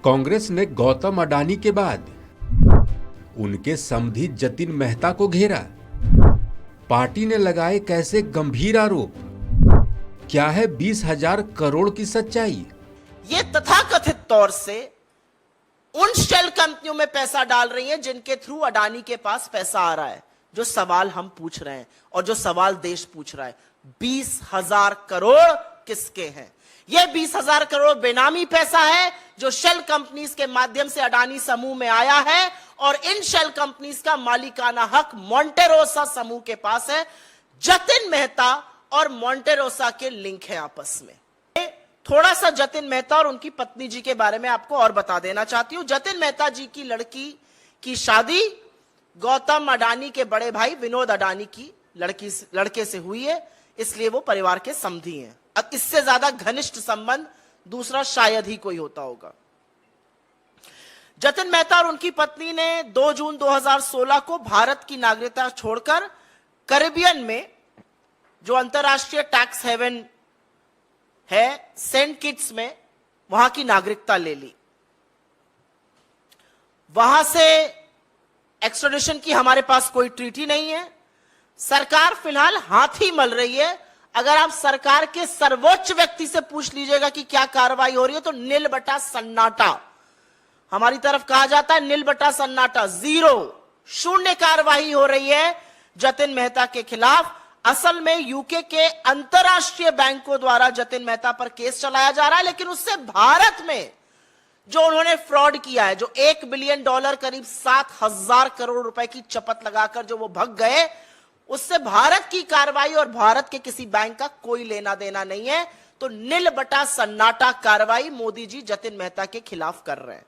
कांग्रेस ने गौतम अडानी के बाद उनके समधी जतिन मेहता को घेरा। पार्टी ने लगाए कैसे गंभीर आरोप। क्या है 20,000 करोड़ की सच्चाई। ये तथाकथित तौर से उन शेल कंपनियों में पैसा डाल रही हैं जिनके थ्रू अडानी के पास पैसा आ रहा है। जो सवाल हम पूछ रहे हैं और जो सवाल देश पूछ रहा है, 20,000 करोड़ किसके हैं? यह 20,000 करोड़ बेनामी पैसा है जो शेल कंपनीज के माध्यम से अडानी समूह में आया है और इन शेल कंपनीज का मालिकाना हक मोंटेरोसा समूह के पास है। जतिन मेहता और मोंटेरोसा के लिंक है आपस में। थोड़ा सा जतिन मेहता और उनकी पत्नी जी के बारे में आपको और बता देना चाहती हूं। जतिन मेहता जी की लड़की की शादी गौतम अडानी के बड़े भाई विनोद अडानी की लड़के से हुई है, इसलिए वो परिवार के समधी हैं। अब इससे ज्यादा घनिष्ठ संबंध दूसरा शायद ही कोई होता होगा। जतिन मेहता और उनकी पत्नी ने 2 जून 2016 को भारत की नागरिकता छोड़कर कैरिबियन में जो अंतरराष्ट्रीय टैक्स हेवन है सेंट किट्स में, वहां की नागरिकता ले ली। वहां से एक्स्ट्राडिशन की हमारे पास कोई ट्रीटी नहीं है। सरकार फिलहाल हाथ ही मल रही है। अगर आप सरकार के सर्वोच्च व्यक्ति से पूछ लीजिएगा कि क्या कार्रवाई हो रही है तो नील बटा सन्नाटा। हमारी तरफ कहा जाता है नील बटा सन्नाटा, जीरो, शून्य कार्रवाई हो रही है जतिन मेहता के खिलाफ। असल में यूके के अंतरराष्ट्रीय बैंकों द्वारा जतिन मेहता पर केस चलाया जा रहा है, लेकिन उससे भारत में जो उन्होंने फ्रॉड किया है, जो $1 बिलियन करीब 7,000 करोड़ रुपए की चपत लगाकर जो वो भग गए, उससे भारत की कार्रवाई और भारत के किसी बैंक का कोई लेना देना नहीं है। तो नील बटा सन्नाटा कार्रवाई मोदी जी जतिन मेहता के खिलाफ कर रहे हैं।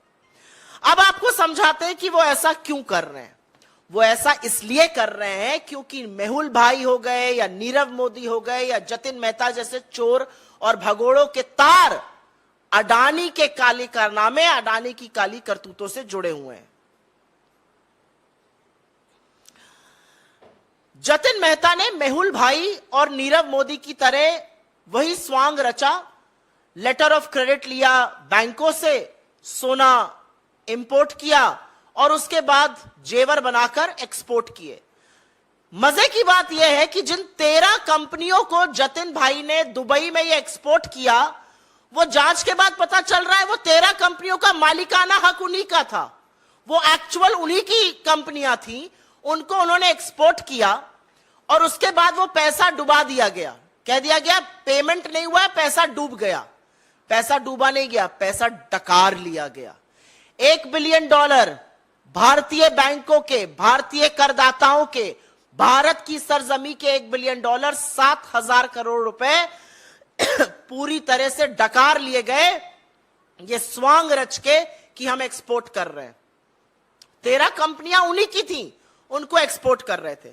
अब आपको समझाते हैं कि वो ऐसा क्यों कर रहे हैं। वो ऐसा इसलिए कर रहे हैं क्योंकि मेहुल भाई हो गए या नीरव मोदी हो गए या जतिन मेहता जैसे चोर और भगोड़ों के तार अडानी के काले कारनामे, अडानी की काली करतूतों से जुड़े हुए हैं। जतिन मेहता ने मेहुल भाई और नीरव मोदी की तरह वही स्वांग रचा, लेटर ऑफ क्रेडिट लिया बैंकों से, सोना इंपोर्ट किया और उसके बाद जेवर बनाकर एक्सपोर्ट किए। मजे की बात यह है कि जिन 13 कंपनियों को जतिन भाई ने दुबई में ये एक्सपोर्ट किया, वो जांच के बाद पता चल रहा है वो 13 कंपनियों का मालिकाना हक उन्हीं का था। वो एक्चुअल उन्हीं की कंपनियां थी, उनको उन्होंने एक्सपोर्ट किया और उसके बाद वो पैसा डुबा दिया गया। कह दिया गया पेमेंट नहीं हुआ, पैसा डूब गया। पैसा डूबा नहीं गया, पैसा डकार लिया गया। $1 बिलियन भारतीय बैंकों के, भारतीय करदाताओं के, भारत की सरजमी के $1 बिलियन 7,000 करोड़ रुपए पूरी तरह से डकार लिए गए, ये स्वांग रच के कि हम एक्सपोर्ट कर रहे हैं। 13 कंपनियां उन्हीं की थी, उनको एक्सपोर्ट कर रहे थे।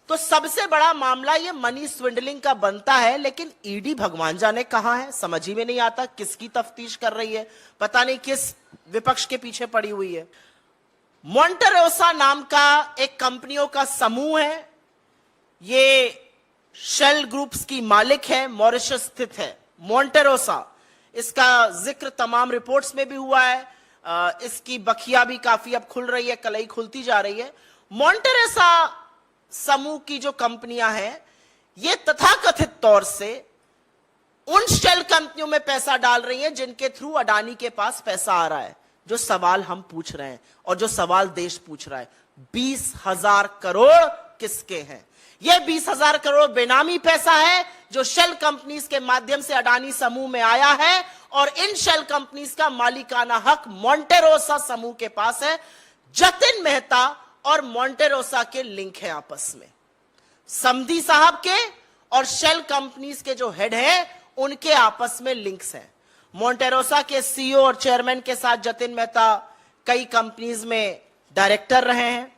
तो सबसे बड़ा मामला ये मनी स्विंडलिंग का बनता है, लेकिन ईडी भगवान जाने कहां है, समझ ही में नहीं आता किसकी तफ्तीश कर रही है, पता नहीं किस विपक्ष के पीछे पड़ी हुई है। मोंटेरोसा नाम का एक कंपनियों का समूह है, ये शेल ग्रुप्स की मालिक है, मॉरिशस स्थित है मोंटेरोसा। इसका जिक्र तमाम रिपोर्ट्स में भी हुआ है। इसकी बखिया भी काफी अब खुल रही है, कलई खुलती जा रही है। मोंटेरोसा समूह की जो कंपनियां हैं, ये तथाकथित तौर से उन शेल कंपनियों में पैसा डाल रही हैं जिनके थ्रू अडानी के पास पैसा आ रहा है। जो सवाल हम पूछ रहे हैं और जो सवाल देश पूछ रहा है, 20,000 करोड़ किसके हैं? यह 20,000 करोड़ बेनामी पैसा है जो शेल कंपनीज के माध्यम से अडानी समूह में आया है और इन शेल कंपनीज का मालिकाना हक मोंटेरोसा समूह के पास है। जतिन मेहता और मोंटेरोसा के लिंक है आपस में, समधी साहब के और शेल कंपनीज के जो हेड हैं उनके आपस में लिंक्स हैं। मोंटेरोसा के सीईओ और चेयरमैन के साथ जतिन मेहता कई कंपनीज में डायरेक्टर रहे हैं।